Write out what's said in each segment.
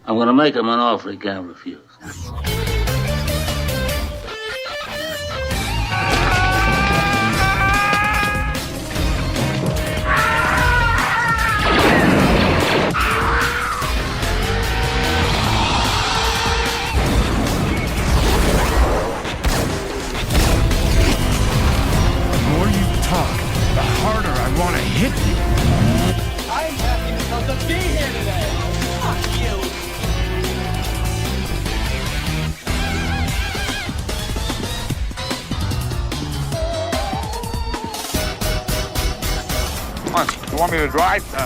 I'm gonna make him an offer he can't refuse. The more you talk, the harder I want to hit you. I'm happy because of being here today. Fuck you. Come on, you want me to drive? No.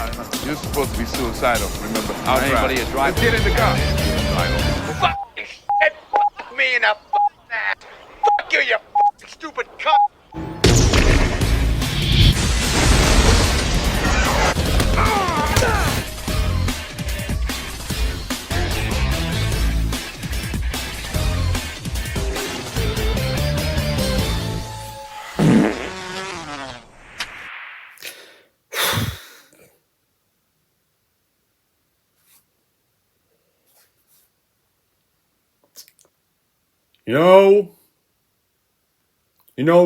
You're supposed to be suicidal, remember? I'll Anybody drive. a drive? Let's get in the car. Fucking shit. Fuck me in the fucking ass. Fuck you, you fucking stupid cunt.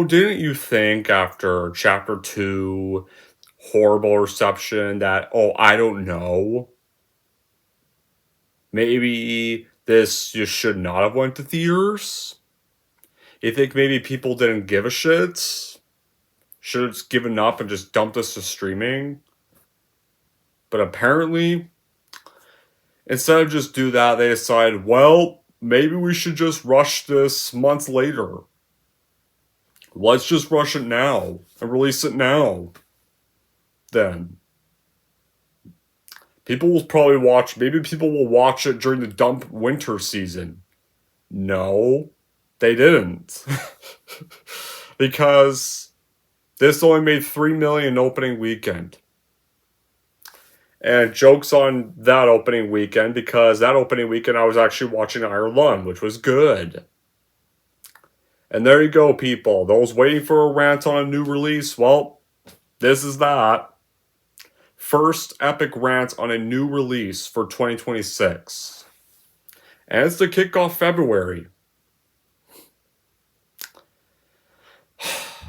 Didn't you think after chapter 2, horrible reception, that, I don't know, maybe this just should not have went to theaters? You think maybe people didn't give a shit? Should have just given up and just dumped us to streaming? But apparently, instead of just do that, they decided, well, maybe we should just rush this months later. Let's just rush it now and release it now. Then. People will probably watch, maybe people will watch it during the dump winter season. No, they didn't. Because this only made $3 million opening weekend. And jokes on that opening weekend, because that opening weekend I was actually watching Ireland, which was good. And there you go, people. Those waiting for a rant on a new release, well, this is that. First epic rant on a new release for 2026. And it's to kick off February.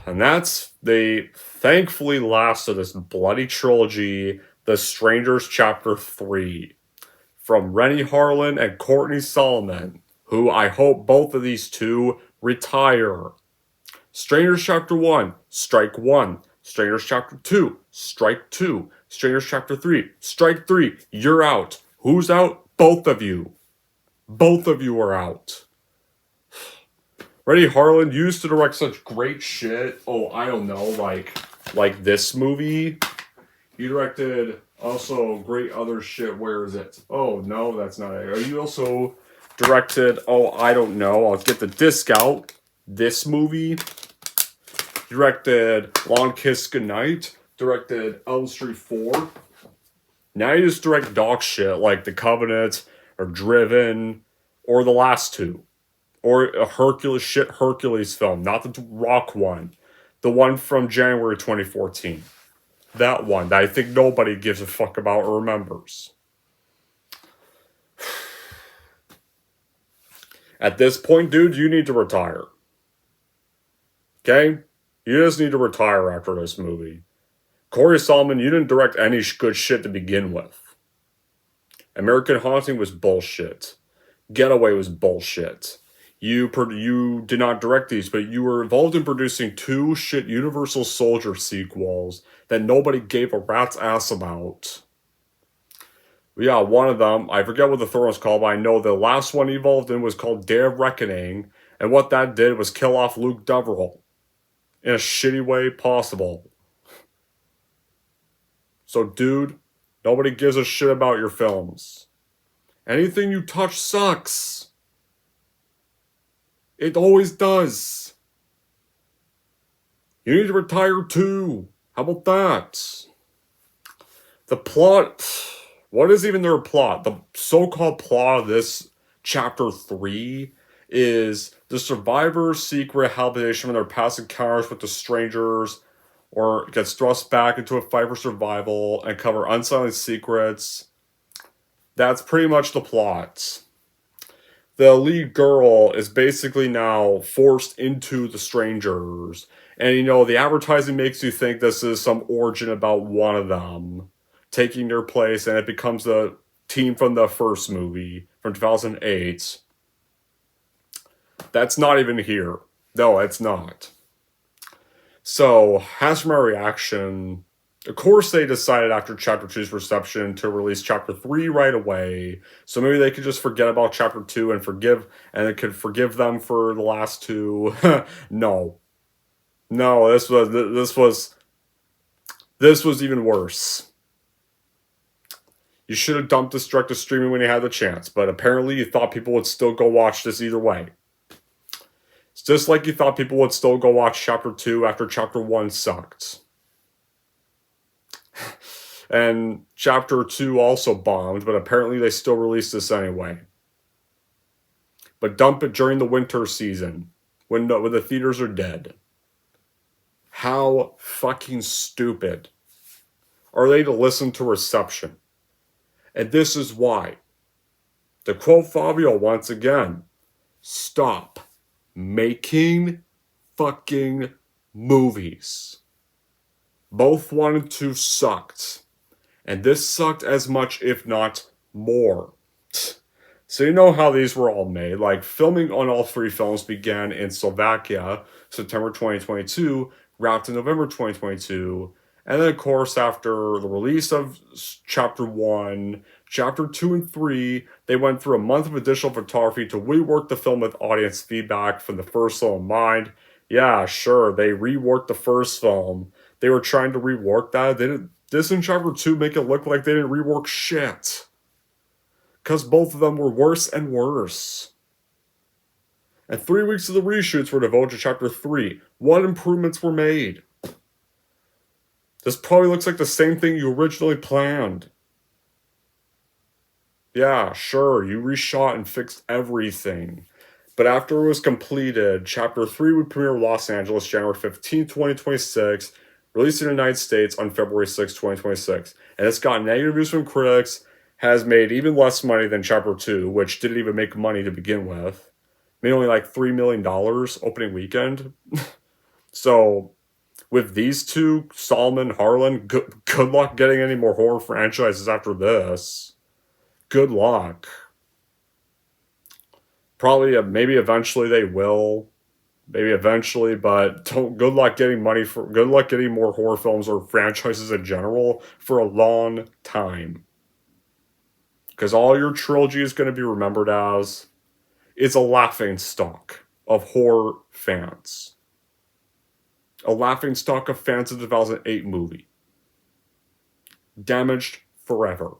And that's the thankfully last of this bloody trilogy, The Strangers Chapter 3. From Rennie Harlan and Courtney Solomon, who I hope both of these two retire. Strangers Chapter 1, Strike 1. Strangers Chapter 2, Strike 2. Strangers Chapter 3, Strike 3. You're out. Who's out? Both of you. Both of you are out. Rennie Harlan used to direct such great shit. I don't know, like this movie. You directed also great other shit. Where is it? Oh, no, that's not it. Are you also directed, I don't know. I'll get the disc out. This movie. Directed Long Kiss Goodnight. Directed Elm Street 4. Now you just direct dog shit like The Covenant or Driven or the last two. Or a Hercules film. Not the Rock one. The one from January 2014. That one that I think nobody gives a fuck about or remembers. At this point, dude, you need to retire. Okay? You just need to retire after this movie. Corey Solomon, you didn't direct any good shit to begin with. American Haunting was bullshit. Getaway was bullshit. You did not direct these, but you were involved in producing 2 shit Universal Soldier sequels that nobody gave a rat's ass about. Yeah, one of them, I forget what the third one was called, but I know the last one he involved in was called Day of Reckoning, and what that did was kill off Luke Deverell. In a shitty way possible. So, dude, nobody gives a shit about your films. Anything you touch sucks. It always does. You need to retire too. How about that? The plot... What is even their plot? The so-called plot of this chapter 3 is the survivors seek rehabilitation from their past encounters with the strangers, or gets thrust back into a fight for survival and cover unsettling secrets. That's pretty much the plot. The lead girl is basically now forced into the strangers. And the advertising makes you think this is some origin about one of them taking their place, and it becomes the team from the first movie from 2008. That's not even here. No, it's not. So, as for my reaction, of course they decided after Chapter 2's reception to release Chapter 3 right away, so maybe they could just forget about Chapter 2 and it could forgive them for the last two. No. No, this was even worse. You should have dumped this direct to streaming when you had the chance, but apparently you thought people would still go watch this either way. It's just like you thought people would still go watch Chapter 2 after Chapter 1 sucked. And Chapter 2 also bombed, but apparently they still released this anyway. But dump it during the winter season, when the theaters are dead. How fucking stupid are they to listen to reception? And this is why. To quote Fabio once again, stop making fucking movies. Both 1 and 2 sucked. And this sucked as much, if not more. So you know how these were all made. Like, filming on all 3 films began in Slovakia, September 2022, wrapped in November 2022. And then, of course, after the release of Chapter 1, Chapter 2 and 3, they went through a month of additional photography to rework the film with audience feedback from the first film in mind. Yeah, sure, they reworked the first film. They were trying to rework that. This and Chapter 2 make it look like they didn't rework shit. Because both of them were worse and worse. And 3 weeks of the reshoots were devoted to Chapter 3. What improvements were made? This probably looks like the same thing you originally planned. Yeah, sure, you reshot and fixed everything. But after it was completed, Chapter 3 would premiere in Los Angeles January 15, 2026, released in the United States on February 6, 2026. And it's got negative reviews from critics, has made even less money than Chapter 2, which didn't even make money to begin with. Made only like $3 million opening weekend. So, with these two, Solomon, Harlan, good luck getting any more horror franchises after this. Good luck. Probably, maybe eventually they will. Maybe eventually, but good luck getting more horror films or franchises in general for a long time. Because all your trilogy is going to be remembered as is a laughingstock of horror fans. A laughingstock of fans of the 2008 movie. Damaged forever.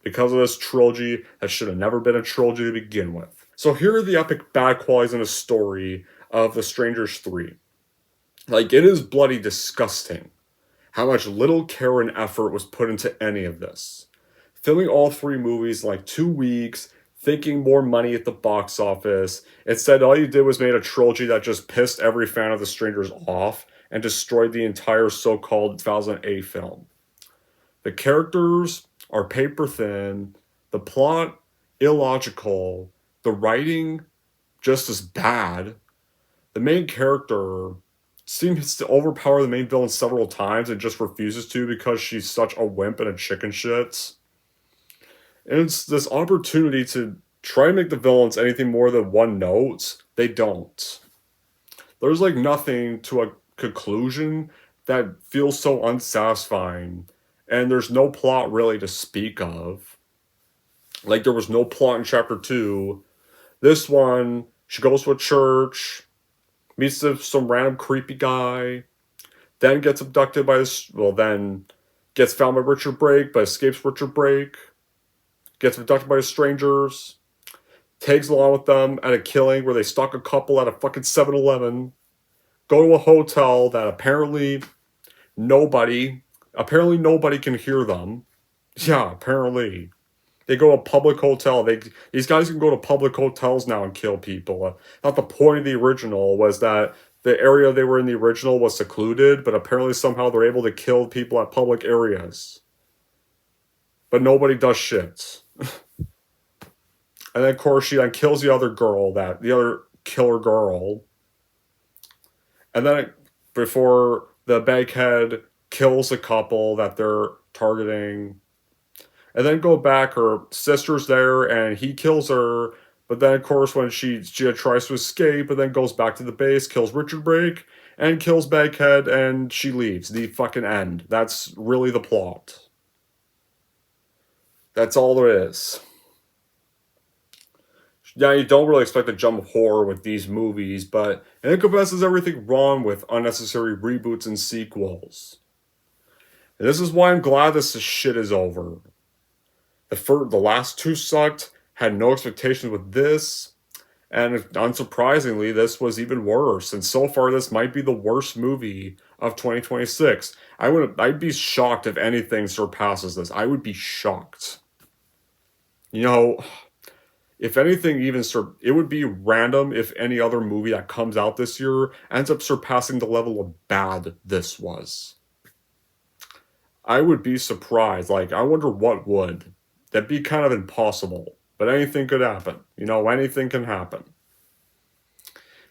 Because of this trilogy that should have never been a trilogy to begin with. So here are the epic bad qualities in the story of The Strangers 3. Like, it is bloody disgusting how much little care and effort was put into any of this. Filming all 3 movies in like 2 weeks, thinking more money at the box office. Instead, all you did was made a trilogy that just pissed every fan of The Strangers off and destroyed the entire so-called 2008 film. The characters are paper thin, the plot illogical, the writing just as bad. The main character seems to overpower the main villain several times and just refuses to because she's such a wimp and a chicken shit. And it's this opportunity to try and make the villains anything more than one note. They don't. There's like nothing to a conclusion that feels so unsatisfying. And there's no plot really to speak of. Like, there was no plot in Chapter 2. This one, she goes to a church, meets some random creepy guy, then gets abducted by then gets found by Richard Brake, but escapes Richard Brake, gets abducted by the strangers, tags along with them at a killing where they stalk a couple at a fucking 7-Eleven, go to a hotel that apparently nobody can hear them. Yeah, apparently. They go to a public hotel. These guys can go to public hotels now and kill people. I thought the point of the original was that the area they were in the original was secluded, but apparently somehow they're able to kill people at public areas. But nobody does shit. And then, of course, she then kills the other killer girl. And then, before the Baghead kills a couple that they're targeting, and then go back, her sister's there, and he kills her. But then, of course, when she tries to escape, and then goes back to the base, kills Richard Brake, and kills Baghead, and she leaves. The fucking end. That's really the plot. That's all there is. Yeah, you don't really expect a jump of horror with these movies, but it encompasses everything wrong with unnecessary reboots and sequels. And this is why I'm glad this shit is over. The last two sucked, had no expectations with this, and unsurprisingly, this was even worse. And so far, this might be the worst movie of 2026. I'd be shocked if anything surpasses this. I would be shocked. You know, if anything, it would be random if any other movie that comes out this year ends up surpassing the level of bad this was. I would be surprised. Like, I wonder what would. That'd be kind of impossible. But anything could happen. You know, anything can happen.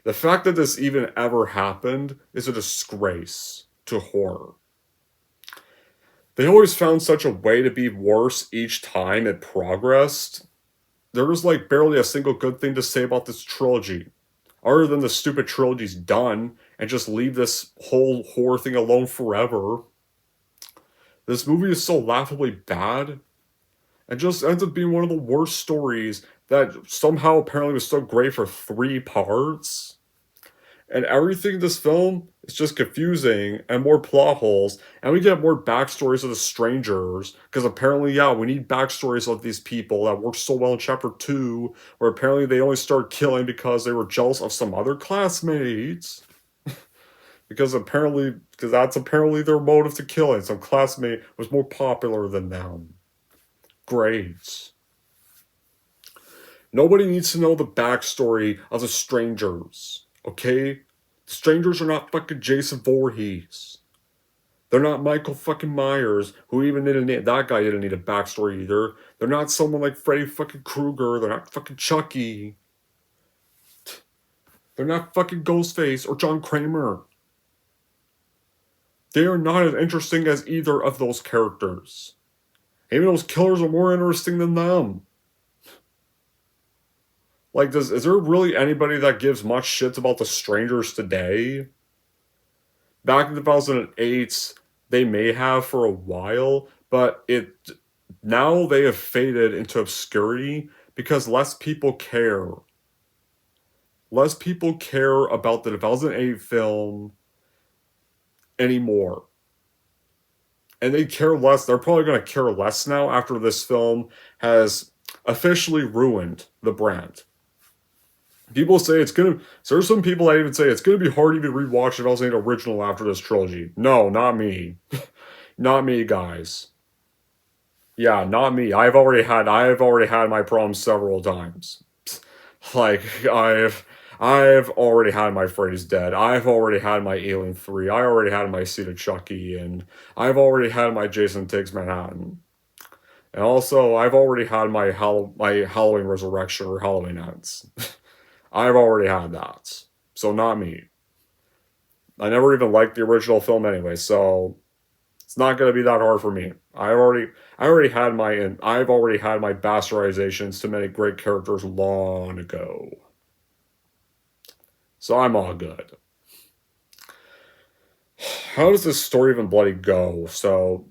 The fact that this even ever happened is a disgrace to horror. They always found such a way to be worse each time it progressed. There was like barely a single good thing to say about this trilogy. Other than the stupid trilogy's done, and just leave this whole horror thing alone forever. This movie is so laughably bad, and just ends up being one of the worst stories that somehow apparently was so great for 3 parts. And everything in this film is just confusing and more plot holes, and we get more backstories of the strangers, because apparently, yeah, we need backstories of these people that worked so well in Chapter 2, where apparently they only started killing because they were jealous of some other classmates. because that's apparently their motive to killing. Some classmate was more popular than them. Great. Nobody needs to know the backstory of the strangers, okay? The strangers are not fucking Jason Voorhees. They're not Michael fucking Myers, who even that guy didn't need a backstory either. They're not someone like Freddy fucking Krueger. They're not fucking Chucky. They're not fucking Ghostface or John Kramer. They are not as interesting as either of those characters. Even those killers are more interesting than them. Like, is there really anybody that gives much shit about the strangers today? Back in 2008, they may have for a while, but now they have faded into obscurity because less people care. Less people care about the 2008 film anymore. And they care less. They're probably going to care less now after this film has officially ruined the brand. People say there's some people that even say it's gonna be hard to even rewatch the 2008 original after this trilogy. No, not me. Not me, guys. Yeah, not me. I've already had my problems several times. Like, I've already had my Freddy's Dead. I've already had my Alien 3. I already had my Seed of Chucky, and I've already had my Jason Takes Manhattan. And also, I've already had my Halloween Resurrection or Halloween Ends. I've already had that. So not me. I never even liked the original film anyway, so it's not going to be that hard for me. I've already had my bastardizations to many great characters long ago. So I'm all good. How does this story even bloody go? So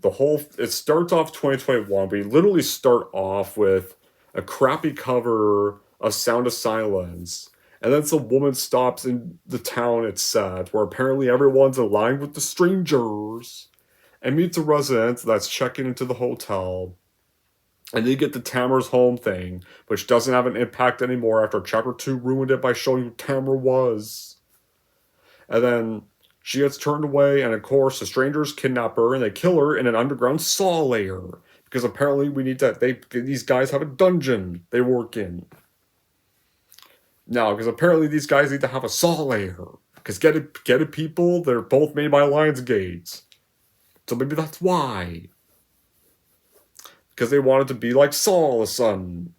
it starts off 2021. We literally start off with a crappy cover of Sound of Silence. And then some woman stops in the town it's set, where apparently everyone's aligned with the strangers, and meets a resident that's checking into the hotel. And they get the Tamara's home thing, which doesn't have an impact anymore after Chapter 2 ruined it by showing who Tamara was. And then she gets turned away, and of course the strangers kidnap her, and they kill her in an underground saw lair. Because apparently these guys have a dungeon they work in. No, because apparently these guys need to have a saw layer. Because get it, people? They're both made by Lionsgate. So maybe that's why. because they wanted to be like Saul all of a sudden.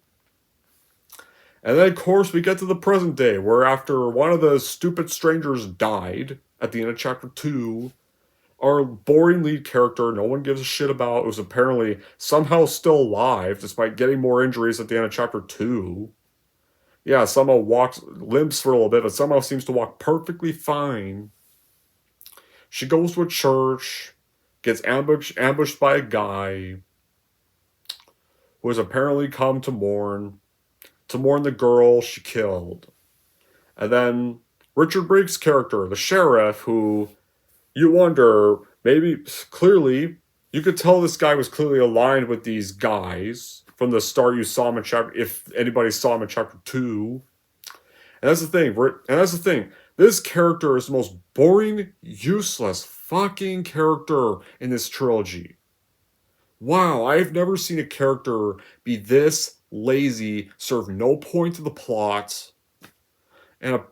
And then, of course, we get to the present day, where after one of the stupid strangers died at the end of chapter 2, our boring lead character, no one gives a shit about, was apparently somehow still alive, despite getting more injuries at the end of chapter 2. Yeah, somehow limps for a little bit, but somehow seems to walk perfectly fine. She goes to a church, gets ambushed by a guy who has apparently come to mourn the girl she killed. And then Richard Briggs' character, the sheriff, who you wonder, maybe, clearly, you could tell this guy was clearly aligned with these guys from the start. You saw him in if anybody saw him in chapter 2. And that's the thing. This character is the most boring, useless fucking character in this trilogy. Wow, I've never seen a character be this lazy, serve no point to the plot, and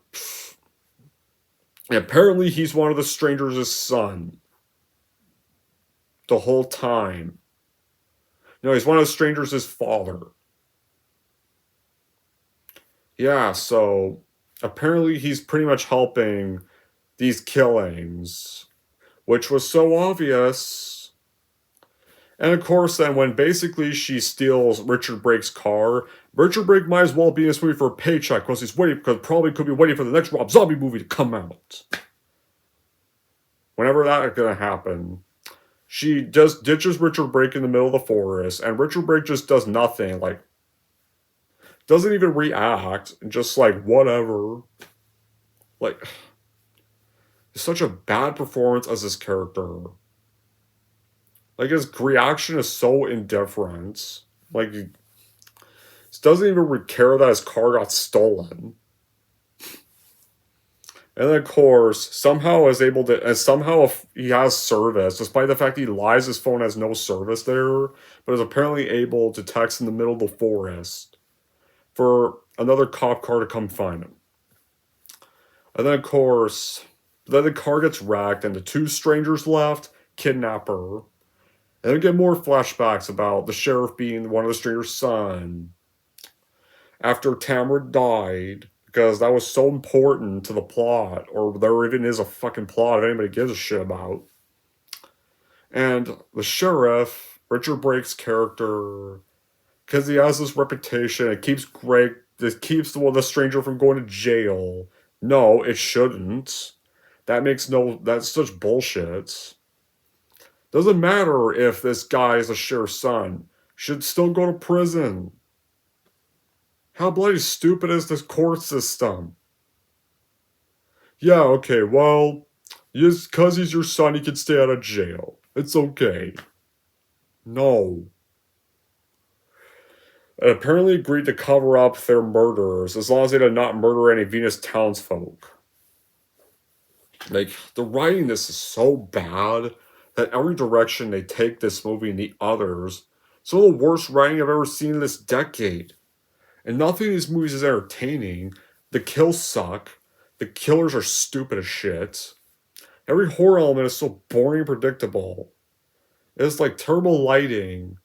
apparently he's one of the strangers' son. The whole time. No, he's one of the strangers' father. Yeah, so apparently he's pretty much helping these killings, which was so obvious. And of course, then when basically she steals Richard Brake's car, Richard Brake might as well be in this movie for a paycheck because probably could be waiting for the next Rob Zombie movie to come out. Whenever that's gonna happen, she just ditches Richard Brake in the middle of the forest, and Richard Brake just does nothing, like doesn't even react, and just like whatever. Like, it's such a bad performance as this character. Like, his reaction is so indifferent. Like, he doesn't even care that his car got stolen. And then, of course, somehow he has service, despite the fact he lies his phone has no service there, but is apparently able to text in the middle of the forest for another cop car to come find him. And then, of course, then the car gets wrecked, and the two strangers left kidnap her. And we get more flashbacks about the sheriff being one of the stranger's son. After Tamara died, because that was so important to the plot, or there even is a fucking plot if anybody gives a shit about. And the sheriff, Richard Brake's character, because he has this reputation, it keeps the stranger from going to jail. No, it shouldn't. That's such bullshit. Doesn't matter if this guy is a sheriff's son. Should still go to prison. How bloody stupid is this court system? Yeah, okay, well, just because he's your son, he can stay out of jail. It's okay. No. And apparently agreed to cover up their murders as long as they did not murder any Venus townsfolk. Like, the writing this is so bad that every direction they take this movie and the others, some of the worst writing I've ever seen in this decade. And nothing in these movies is entertaining. The kills suck. The killers are stupid as shit. Every horror element is so boring and predictable. It's like terrible lighting.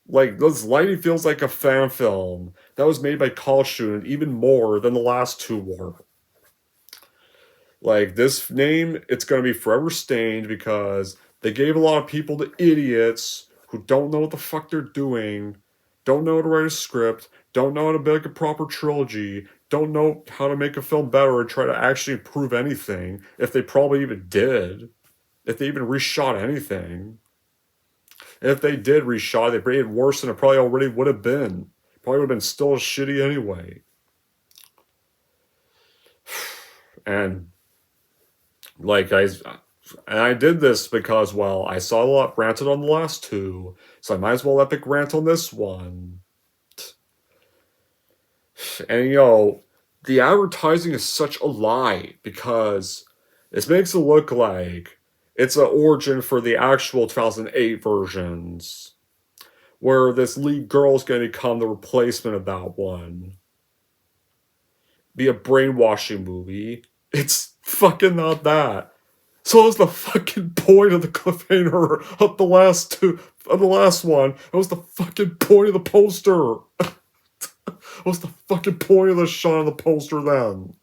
Like, this lighting feels like a fan film that was made by college students even more than the last two were. Like, this name, it's going to be forever stained because they gave a lot of people to idiots who don't know what the fuck they're doing, don't know how to write a script, don't know how to make a proper trilogy, don't know how to make a film better and try to actually improve anything, if they probably even did, if they even reshot anything. And if they did reshot, they made it worse than it probably already would have been. Probably would have been still as shitty anyway. And like, I did this because, well, I saw a lot ranted on the last two, so I might as well epic rant on this one. And, the advertising is such a lie, because it makes it look like it's an origin for the actual 2008 versions, where this lead girl is going to become the replacement of that one. Be a brainwashing movie. It's fucking not that. So what's the fucking point of the cliffhanger of the last one? It was the fucking point of the poster. What's the fucking point of the shot of the poster then?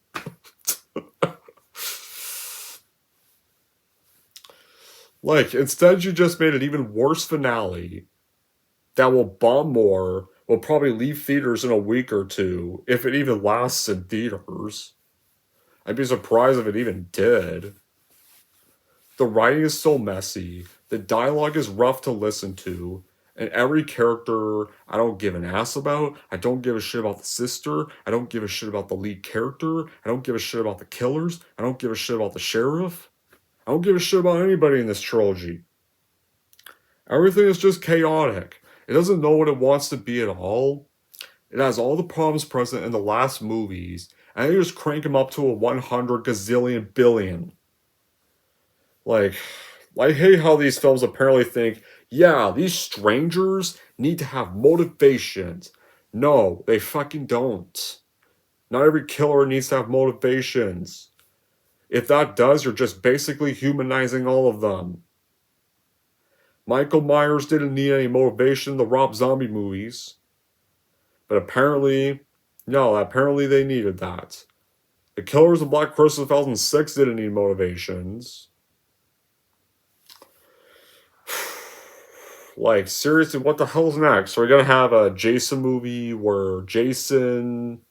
Like, instead you just made an even worse finale that will bomb more, will probably leave theaters in a week or two, if it even lasts in theaters. I'd be surprised if it even did. The writing is so messy, the dialogue is rough to listen to, and every character I don't give an ass about. I don't give a shit about the sister. I don't give a shit about the lead character. I don't give a shit about the killers. I don't give a shit about the sheriff. I don't give a shit about anybody in this trilogy. Everything is just chaotic. It doesn't know what it wants to be at all. It has all the problems present in the last movies, and they just crank them up to a 100 gazillion billion. Like, I hate how these films apparently think, yeah, these strangers need to have motivations. No, they fucking don't. Not every killer needs to have motivations. If that does, you're just basically humanizing all of them. Michael Myers didn't need any motivation in the Rob Zombie movies. But apparently they needed that. The killers of Black Christmas 2006 didn't need motivations. Like, seriously, what the hell's next? Are we gonna have a Jason movie where Jason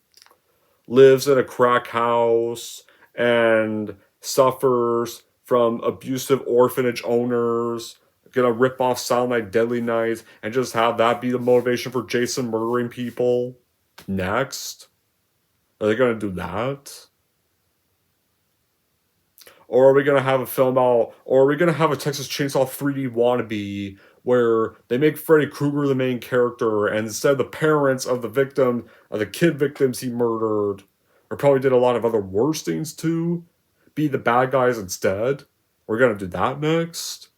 lives in a crack house and suffers from abusive orphanage owners, gonna rip off Silent Night, Deadly Night, and just have that be the motivation for Jason murdering people next? Are they gonna do that? Or are we gonna have a film out, or are we gonna have a Texas Chainsaw 3D wannabe where they make Freddy Krueger the main character, and instead the parents of the victim, of the kid victims he murdered, or probably did a lot of other worse things too, be the bad guys instead? We're gonna do that next?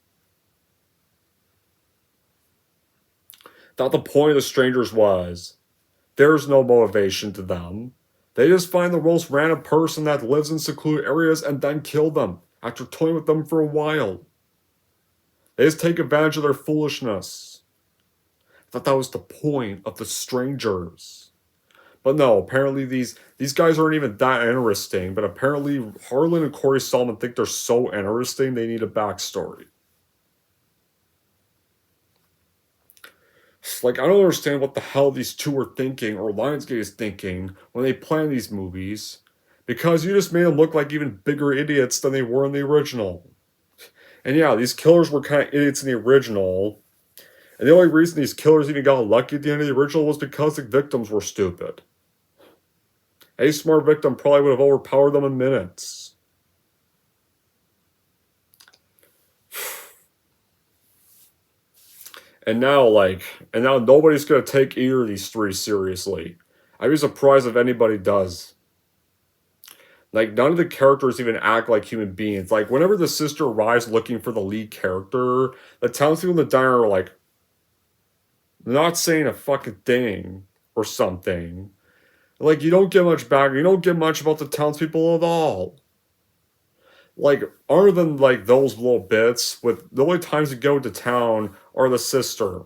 Thought the point of the strangers was, there's no motivation to them. They just find the most random person that lives in secluded areas and then kill them after toying with them for a while. They just take advantage of their foolishness. I thought that was the point of the strangers. But no, apparently these guys aren't even that interesting, but apparently Harlan and Corey Solomon think they're so interesting they need a backstory. Like, I don't understand what the hell these two were thinking, or Lionsgate is thinking, when they plan these movies. Because you just made them look like even bigger idiots than they were in the original. And yeah, these killers were kind of idiots in the original. And the only reason these killers even got lucky at the end of the original was because the victims were stupid. A smart victim probably would have overpowered them in minutes. And now nobody's gonna take either of these three seriously. I'd be surprised if anybody does. Like, none of the characters even act like human beings. Like, whenever the sister arrives looking for the lead character, the townspeople in the diner are like, not saying a fucking thing or something. Like, you don't get much about the townspeople at all. Like, other than, like, those little bits, with the only times you go to town are the sister.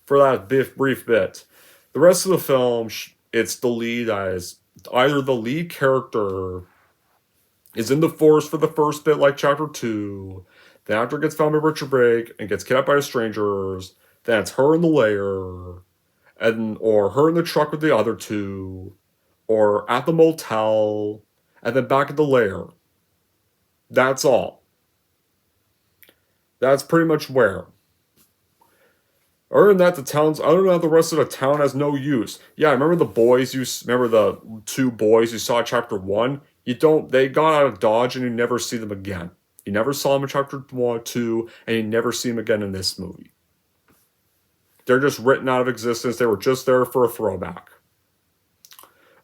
For that brief bit. The rest of the film, it's the lead as either the lead character is in the forest for the first bit, like chapter 2, then after it gets found by Richard Brake and gets kidnapped by the strangers, then it's her in the lair, or her in the truck with the other two, or at the motel, and then back at the lair. That's all. That's pretty much where. Other than that, the rest of the town has no use. Yeah, remember the two boys you saw in chapter 1? They got out of Dodge and you never see them again. You never saw them in chapter 2, and you never see them again in this movie. They're just written out of existence. They were just there for a throwback.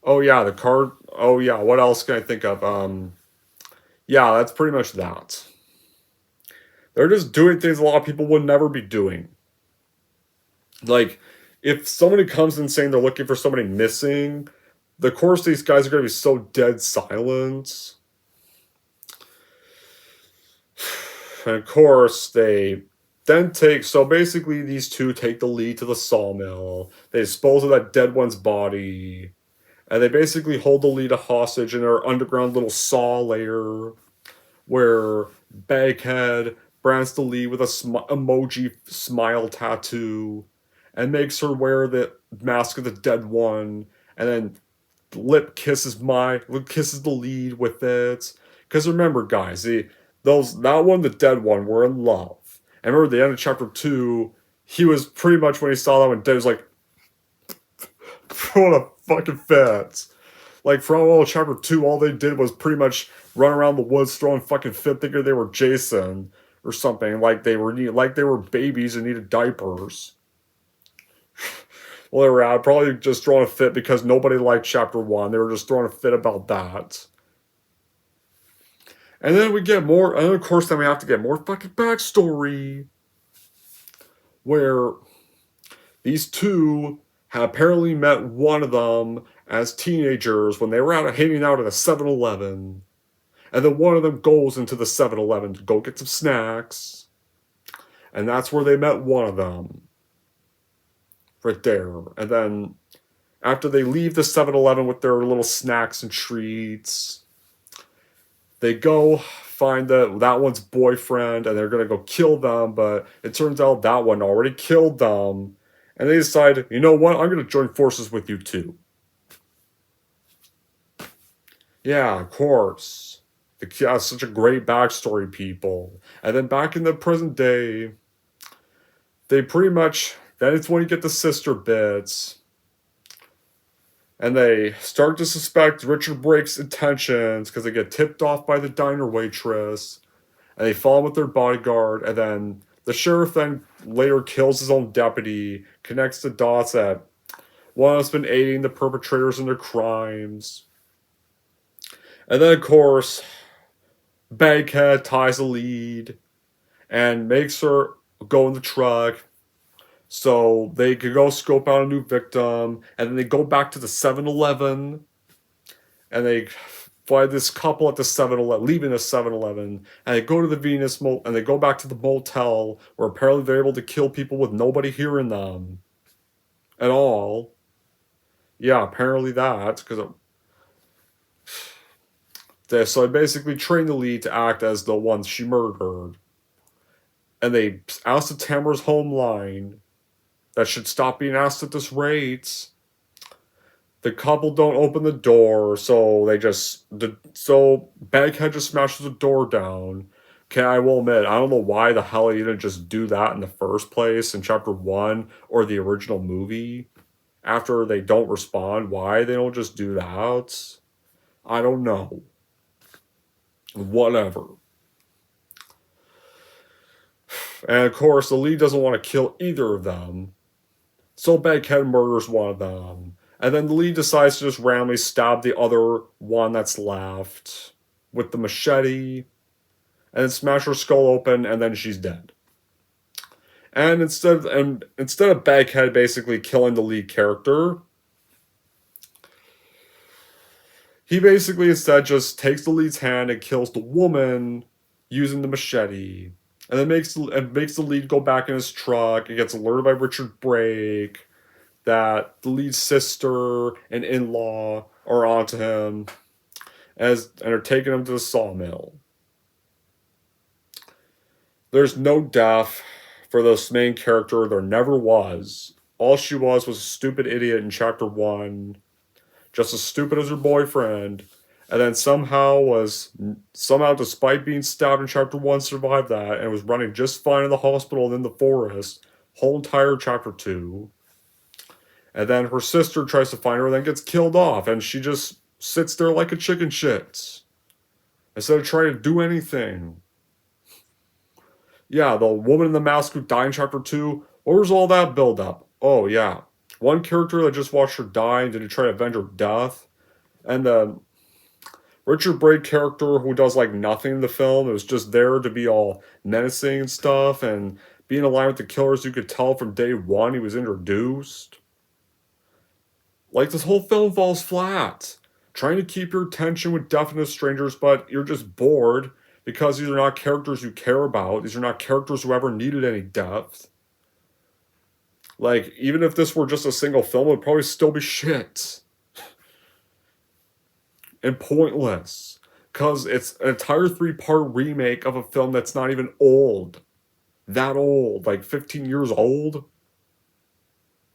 Oh yeah, what else can I think of? Yeah, that's pretty much that. They're just doing things a lot of people would never be doing. Like, if somebody comes in saying they're looking for somebody missing, of course these guys are going to be so dead silent. And of course, they then take. So basically, these two take the lead to the sawmill. They dispose of that dead one's body. And they basically hold the lead hostage in their underground little saw lair where Baghead brands the lead with a emoji smile tattoo and makes her wear the mask of the dead one, and then kisses the lead with it. Because remember, guys, that one, the dead one, were in love. And remember, the end of chapter 2, he was pretty much, when he saw that one dead, he was like, what a fucking fit. Like, for all chapter 2, all they did was pretty much run around the woods throwing fucking fit, thinking they were Jason or something, like they were babies and needed diapers. Well, they were probably just throwing a fit because nobody liked chapter 1. They were just throwing a fit about that. And then we get more, and of course then we have to get more fucking backstory, where these two had apparently met one of them as teenagers when they were out hanging out at a 7-Eleven. And then one of them goes into the 7-Eleven to go get some snacks. And that's where they met one of them. Right there. And then after they leave the 7-Eleven with their little snacks and treats, they go find that one's boyfriend and they're going to go kill them. But it turns out that one already killed them. And they decide, you know what, I'm going to join forces with you too. Yeah, of course. Such a great backstory, people. And then back in the present day, they pretty much, then it's when you get the sister bits. And they start to suspect Richard Brake's intentions because they get tipped off by the diner waitress. And they fall in with their bodyguard. And then the sheriff then later kills his own deputy, connects the dots that one has been aiding the perpetrators in their crimes. And then, of course, Baghead ties the lead and makes her go in the truck so they could go scope out a new victim. And then they go back to the 7-Eleven and they find this couple at the 7-Eleven, leaving the 7-Eleven, and they go to the Venus and they go back to the motel where apparently they're able to kill people with nobody hearing them at all. Yeah, apparently that, because so I basically trained the lead to act as the ones she murdered. And they asked the Tamara's home line that should stop being asked at this rate. The couple don't open the door, so Baghead just smashes the door down. Okay, I will admit, I don't know why the hell he didn't just do that in the first place in chapter 1 or the original movie. After they don't respond, why they don't just do that? I don't know. Whatever. And of course, the lead doesn't want to kill either of them. So Baghead murders one of them. And then the lead decides to just randomly stab the other one that's left with the machete. And then smash her skull open, and then she's dead. And instead of Baghead basically killing the lead character, he basically instead just takes the lead's hand and kills the woman using the machete. And then makes the lead go back in his truck and gets alerted by Richard Brake that the lead's sister and in-law are onto him and are taking him to the sawmill. There's no death for this main character. There never was. All she was a stupid idiot in chapter 1. Just as stupid as her boyfriend. And then somehow, despite being stabbed in chapter 1, survived that and was running just fine in the hospital and in the forest. Whole entire chapter 2. And then her sister tries to find her and then gets killed off. And she just sits there like a chicken shit. Instead of trying to do anything. Yeah, the woman in the mask who died in chapter 2. What was all that build up? Oh, yeah. One character that just watched her die and didn't try to avenge her death. And the Richard Brake character who does like nothing in the film. It was just there to be all menacing and stuff. And being aligned with the killers, you could tell from day 1 he was introduced. Like, this whole film falls flat. Trying to keep your attention with definite strangers, but you're just bored. because these are not characters you care about. These are not characters who ever needed any depth. Like, even if this were just a single film, it would probably still be shit. And pointless. Because it's an entire 3-part remake of a film that's not even old. That old. Like 15 years old?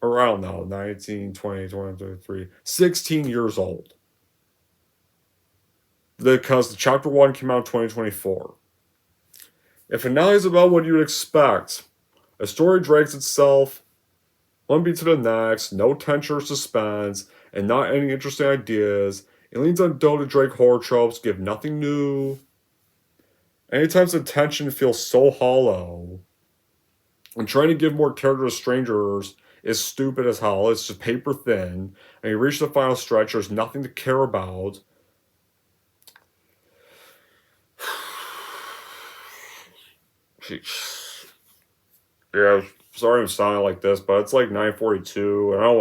Or I don't know. 19, 20, 23. 16 years old. Because the Chapter 1 came out in 2024. If finale is about what you would expect, a story drags itself one beat to the next, no tension or suspense, and not any interesting ideas. It leans on dull to Drake horror tropes, give nothing new. Anytime the tension feels so hollow, and trying to give more character to strangers is stupid as hell. It's just paper thin, and you reach the final stretch, there's nothing to care about. Yeah, sorry I'm sounding like this, but it's like 9:42, and I don't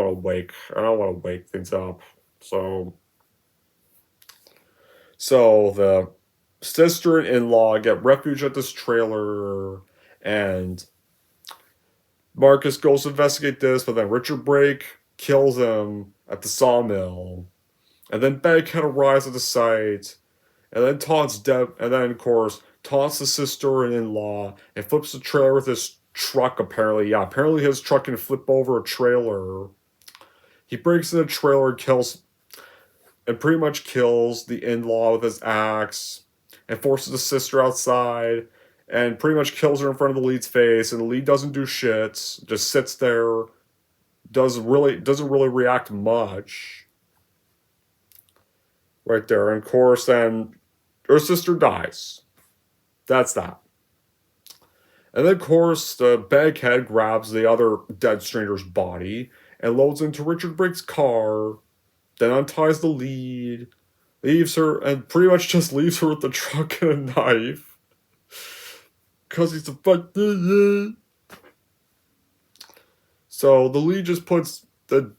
want to wake things up. So the sister and in-law get refuge at this trailer, and Marcus goes to investigate this, but then Richard Brake kills him at the sawmill, and then Baghead arrives at the site, and then taunts of course taunts the sister and in-law, and flips the trailer with his truck. Apparently his truck can flip over a trailer. He breaks into the trailer and pretty much kills the in-law with his axe, and forces the sister outside, and pretty much kills her in front of the lead's face, and the lead doesn't do shit, just sits there, doesn't really react much. Right there. And of course then her sister dies. That's that. And then of course the Baghead grabs the other dead stranger's body and loads into Richard Brake's car, then unties the lead, leaves her, and pretty much just leaves her with the truck and a knife. Because he's a fucking... So the lead just puts her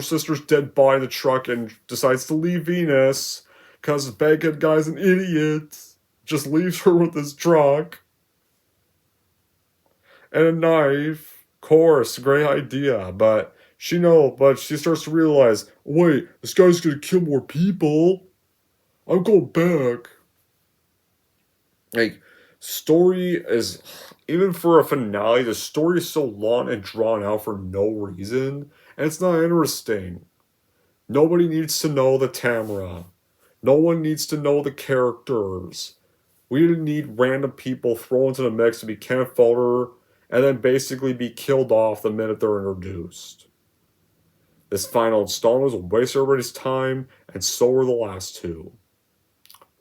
sister's dead body in the truck and decides to leave Venus because the Baghead guy's an idiot. Just leaves her with his truck and a knife. Of course, great idea, but she starts to realize, wait, this guy's gonna kill more people. I'm going back. Like, story is, even for a finale, the story is so long and drawn out for no reason, and it's not interesting. Nobody needs to know the Tamara. No one needs to know the characters. We didn't need random people thrown into the mix to be cannon fodder and then basically be killed off the minute they're introduced. This final installment was a waste of everybody's time, and so were the last two.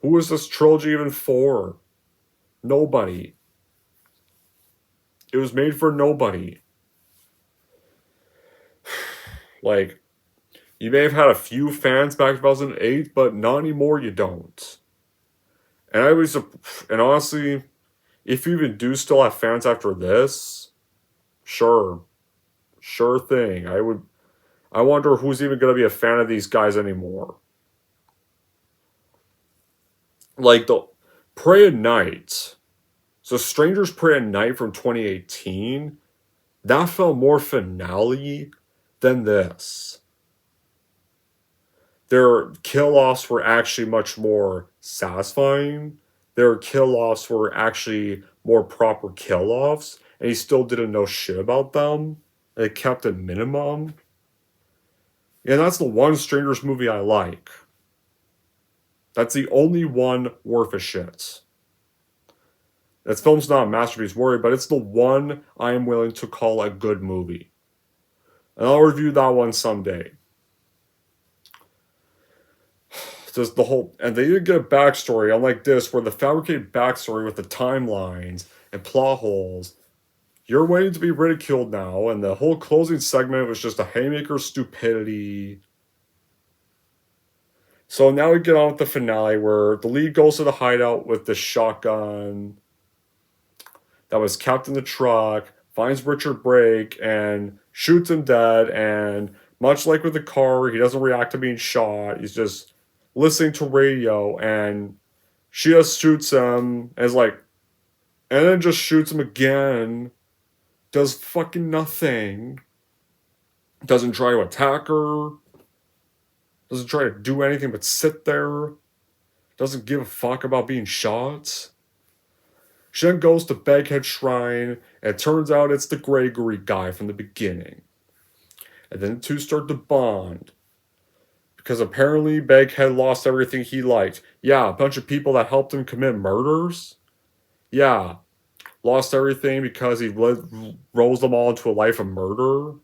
Who is this trilogy even for? Nobody. It was made for nobody. Like, you may have had a few fans back in 2008, but not anymore, you don't. And honestly, if you even do still have fans after this, sure thing. I wonder who's even going to be a fan of these guys anymore. Like the Prey at Night. So Strangers Prey at Night from 2018, that felt more finale than this. Their kill-offs were actually much more satisfying. Their kill-offs were actually more proper kill-offs, and he still didn't know shit about them. They kept a minimum. And that's the one Strangers movie I like. That's the only one worth a shit. That film's not a masterpiece, worry, but it's the one I am willing to call a good movie. And I'll review that one someday. Just and they didn't get a backstory, unlike this, where the fabricated backstory with the timelines and plot holes. You're waiting to be ridiculed now, and the whole closing segment was just a haymaker stupidity. So now we get on with the finale, where the lead goes to the hideout with the shotgun that was kept in the truck, finds Richard Brake, and shoots him dead, and much like with the car, he doesn't react to being shot, he's just listening to radio and She just shoots him and is like, and then just shoots him again. Does fucking nothing. Doesn't try to attack her. Doesn't try to do anything but sit there. Doesn't give a fuck about being shot. She then goes to Baghead Shrine, and it turns out it's the Gregory guy from the beginning. And then the two start to bond. Because apparently Baghead lost everything he liked. Yeah, a bunch of people that helped him commit murders. Yeah, lost everything because he rose them all into a life of murder.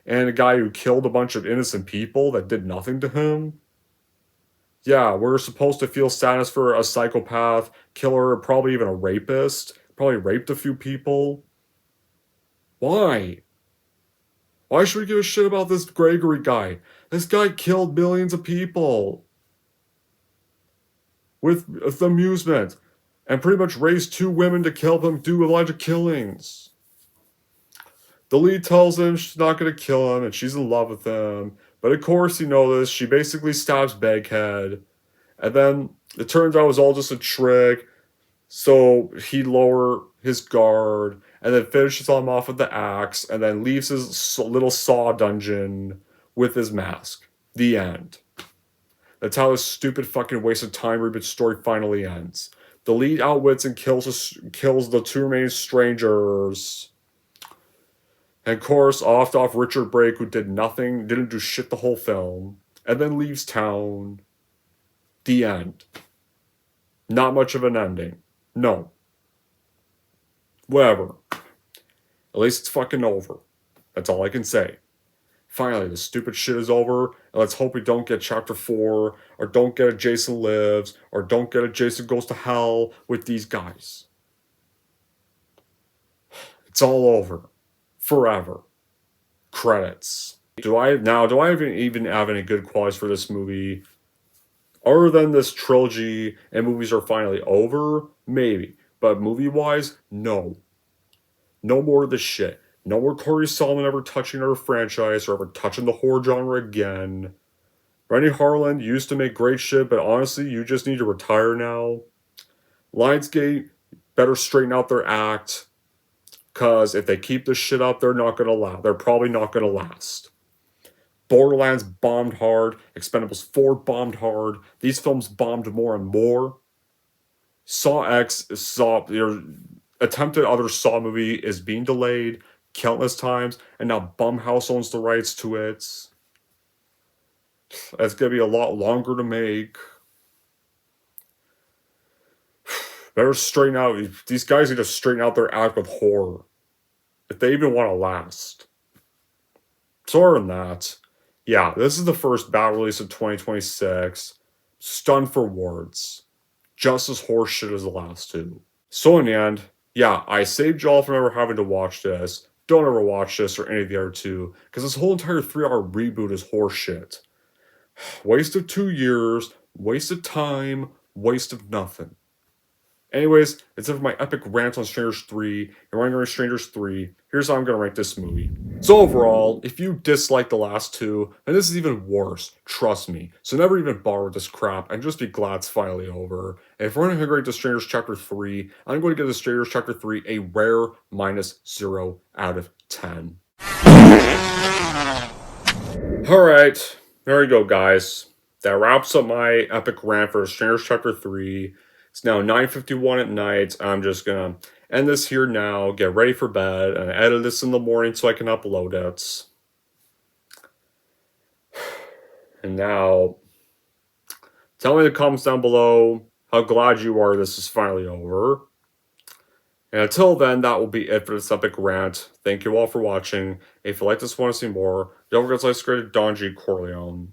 And a guy who killed a bunch of innocent people that did nothing to him. Yeah, we're supposed to feel sadness for a psychopath, killer, probably even a rapist. Probably raped a few people. Why? Why should we give a shit about this Gregory guy? This guy killed millions of people. With amusement. And pretty much raised 2 women to help him do a bunch of killings. The lead tells him she's not going to kill him and she's in love with him. But of course, you know this. She basically stabs Baghead. And then it turns out it was all just a trick. So he lower his guard and then finishes him off with the axe and then leaves his little saw dungeon with his mask. The end. That's how this stupid fucking waste of time reboot story finally ends. The lead outwits and kills the 2 remaining strangers. And of course, off Richard Brake, who did nothing, didn't do shit the whole film, and then leaves town. The end. Not much of an ending. No. Whatever. At least it's fucking over. That's all I can say. Finally, the stupid shit is over, and let's hope we don't get Chapter 4, or don't get a Jason Lives, or don't get a Jason Goes to Hell with these guys. It's all over. Forever. Credits. Do I even have any good qualities for this movie? Other than this trilogy and movies are finally over? Maybe. But movie-wise, no. No more of this shit. No more Corey Solomon ever touching our franchise or ever touching the horror genre again. Rennie Harlan used to make great shit, but honestly, you just need to retire now. Lionsgate better straighten out their act. Because if they keep this shit up, they're probably not going to last. Borderlands bombed hard. Expendables 4 bombed hard. These films bombed more and more. Saw X, your attempted other Saw movie is being delayed countless times, and now Blumhouse owns the rights to it. It's going to be a lot longer to make. Better straighten out. These guys need to straighten out their act with horror. If they even want to last. So other than that, yeah, this is the first battle release of 2026. Stunned for words. Just as horseshit as the last 2. So in the end, yeah, I saved y'all from ever having to watch this. Don't ever watch this or any of the other 2, because this whole entire 3-hour reboot is horseshit. Waste of 2 years, waste of time, waste of nothing. Anyways, it's it for my epic rant on Strangers 3, and running around Strangers 3, here's how I'm going to rank this movie. So overall, if you dislike the last 2, then this is even worse, trust me. So never even bother with this crap, and just be glad it's finally over. And if we're going to rate the Strangers Chapter 3, I'm going to give the Strangers Chapter 3 a rare -0 out of 10. Alright, there we go guys. That wraps up my epic rant for Strangers Chapter 3. It's now 9:51 at night. I'm just gonna end this here now, get ready for bed, and edit this in the morning so I can upload it. And now, tell me in the comments down below how glad you are this is finally over. And until then, that will be it for this epic rant. Thank you all for watching. If you like this, want to see more, don't forget to subscribe to Don G. Corleone.